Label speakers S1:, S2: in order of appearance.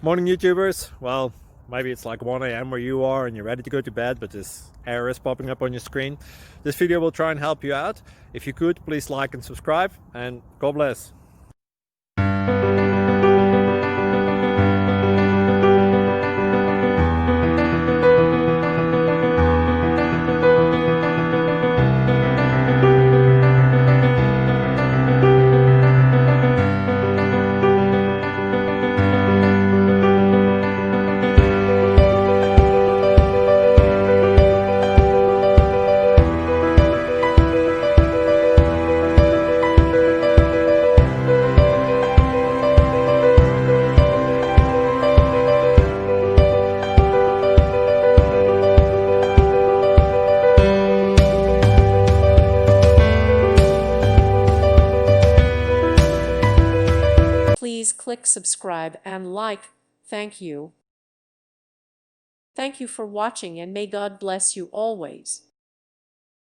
S1: Morning YouTubers. Well, maybe it's like 1 a.m. where you are and you're ready to go to bed, but this error is popping up on your screen. This video will try and help you out. If you could, please like and subscribe, and God bless.
S2: Please click subscribe and like. Thank you. Thank you for watching, and may God bless you always.